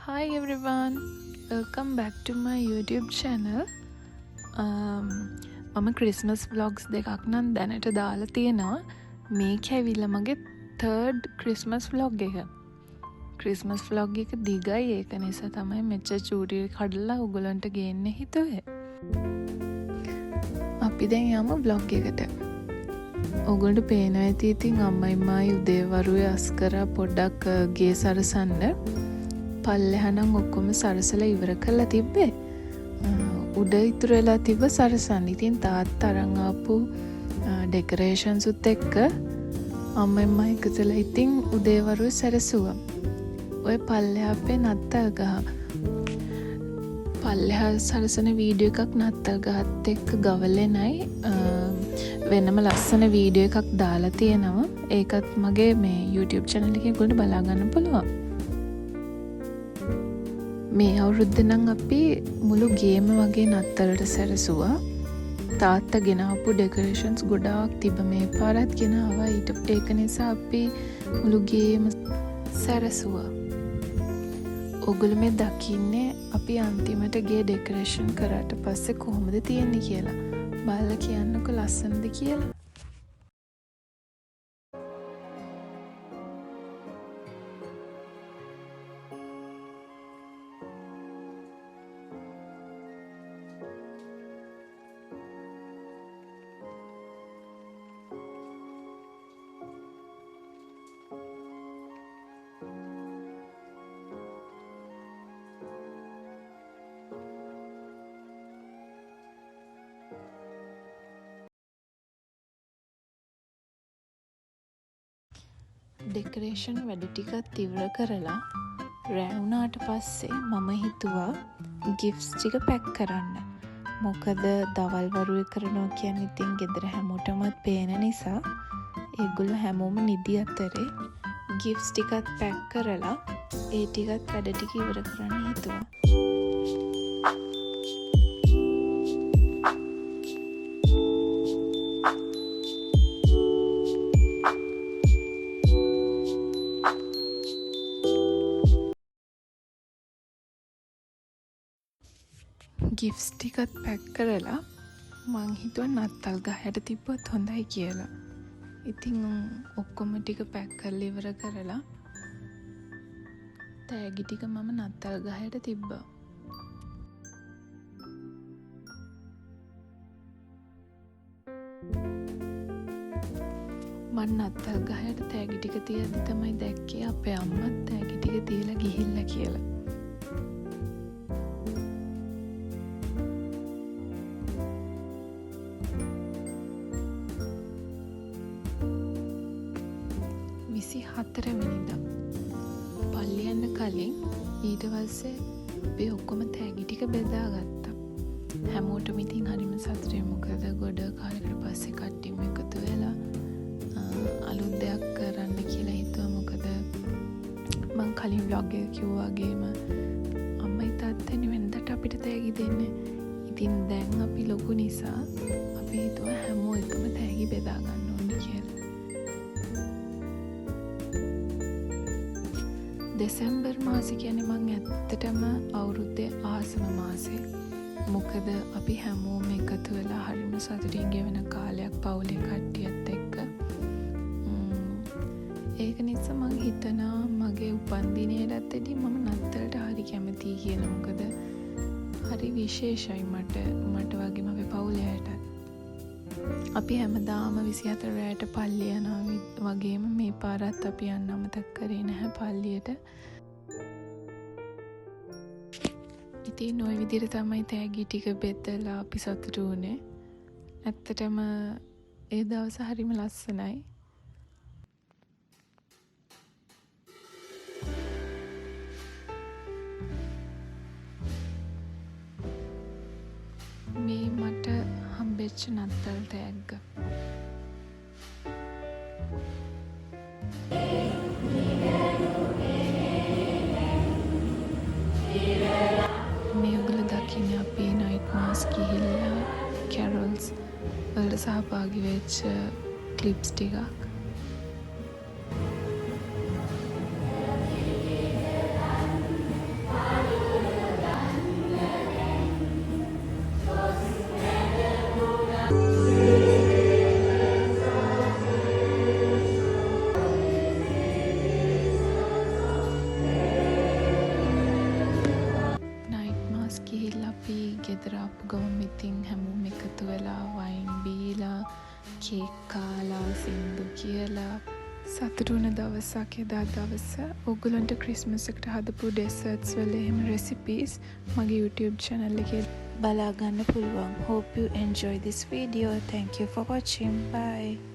Hi everyone, welcome back to my YouTube channel. මම Christmas vlogs දෙකක් නම් දැනට දාලා තියෙනවා. මේක ඇවිල්ලා මගේ third ක්‍රිස්මස් vlog එක. ක්‍රිස්මස් vlog එක දිගයි, ඒක නිසා තමයි මෙච්චර චූටි කඩලා ඔයගලන්ට ගේන්න හිතුවේ. අපි දැන් යමු vlog එකට. ඔයගොල්ලෝ පේනවා ඇති ඉතින් අම්මයි මායි උදේවරුේ අස්කරා පොඩ්ඩක් ගේ සරසන්න. පල්ලෙහානම් ඔක්කොම සරසලා ඉවර කරලා තිබ්බේ. උඩ ඉතුරු වෙලා තිබ්බ සරසන්න. ඉතින් තාත්තා අරන් ආපු ඩෙකොරේෂන්ස් උත් එක්ක අම්මයි මම එකතුලා ඉතින් උදේවරුේ සැරසුවා. ඔය පල්ලෙහා අපේ නත්තල් ගහ. පල්ලෙහා සරසන වීඩියෝ එකක් නත්තල් ගහත් එක්ක ගවලෙනයි වෙනම ලස්සන වීඩියෝ එකක් දාලා තියෙනවා. ඒකත් මගේ මේ YouTube channel එකේ ඔයගොල්ලෝ බලා ගන්න පුළුවන්. මේ අවුරුද්ද නම් අපි මුළු ගේම වගේ නත්තලට සැරසුවා. තාත්තා ගෙනාපු ඩෙකොරේෂන්ස් ගොඩාක් තිබ්බ. මේ පාරත් ගෙනාවා. ඒක නිසා අපි මුළු ගේම සැරසුවා. ඔගොල්ලෝ මේ දකින්නේ අපි අන්තිමට ගේ ඩෙකොරේෂන් කරාට පස්සේ කොහොමද තියෙන්නේ කියලා. බලලා කියන්නකෝ ලස්සනද කියලා. ඩෙකොරේෂන් වැඩ ටිකත් ඉවර කරලා රෑ වුණාට පස්සේ මම හිතුවා ගිෆ්ට්ස් ටික පැක් කරන්න. මොකද දවල් වරුවේ කරනවා කියන්නේ ඉතින් ගෙදර හැමෝටමත් පේන නිසා ඒගොල්ලෝ හැමෝම නිදි අතරේ ගිෆ්ට්ස් ටිකත් පැක් කරලා ඒ ටිකත් වැඩ ටික ඉවර කරන්න හිතුවා. ගිෆ්ට්ස් ටිකත් පැක් කරලා මං හිතුවා නත්තල් ගහයට තිබ්බොත් හොඳයි කියලා. ඉතින් ඔක්කොම ටික පැක් කරලා ඉවර කරලා තෑගි ටික මම නත්තල් ගහයට තිබ්බා. මං නත්තල් ගහයට තෑගි ටික තියද්දි තමයි දැක්කේ අපේ අම්මත් තෑගි ටික තියලා ගිහිල්ලා කියලා. හතරවෙනිදා පල්ලි යන්න කලින් ඊට පස්සේ අපි ඔක්කොම තෑගි ටික බෙදා ගත්තා. හැමෝටම ඉතින් හරිම සතුටුයි. මොකද ගොඩ කාලයකට පස්සේ කට්ටියම එකතු වෙලා අලුත් දෙයක් කරන්න කියලා හිතුවා. මොකද මං කලින් vlog එක කිව්වා වගේම අම්මයි තාත්තයි වෙනදට අපිට තෑගි දෙන්නේ. ඉතින් දැන් අපි ලොකු නිසා අපි හිතුවා හැමෝම එකම තෑගි බෙදා ගන්න ඕනේ කියලා. දෙසැම්බර් මාසේ කියන්නේ මං ඇත්තටම අවුරුද්දේ ආසම මාසේ. මොකද අපි හැමෝම එකතු වෙලා හරිම සතුටින් ගෙවන කාලයක් පවුලේ කට්ටියත් එක්ක. ඒක නිසා මං හිතනවා මගේ උපන්දිනයටත් එදී මම නත්තලට හරි කැමතියි කියලා. මොකද හරි විශේෂයි මට වගේම අපේ පවුලේ අයටත්. අපි හැමදාම 24 රැයට පල්ලි යනවා වගේම මේ පාරත් අපි යන්න අමතක කරේ නැහැ පල්ලියට. ඉතින් ওই විදිහට තමයි තෑගි ටික බෙදලා අපි සතුටු වුණේ. ඇත්තටම ඒ දවස හරිම ලස්සනයි. මේ මට හම්බෙච්ච නත්තල් තෑග්ග. මේ ඔයගොල්ලෝ දකින්නේ අපි නයිට් මාස් ගිහිල්ලා කැරොල්ස් වලට සහභාගී වෙච්ච ක්ලිප්ස් ටිකක්. ගෙදර ආපු ගමන් ඉතින් හැමෝම එකතු වෙලා වයින් බීලා කේක් කාලා සින්දු කියලා සතුටු වුණ දවසක් එදා දවස. ඔයගොල්ලන්ට ක්‍රිස්මස් එකට හදපු ඩෙසර්ට්ස් වල එහෙම රෙසිපීස් මගේ YouTube channel එකේ බලා ගන්න පුළුවන්. Hope you enjoy this video. Thank you for watching. Bye.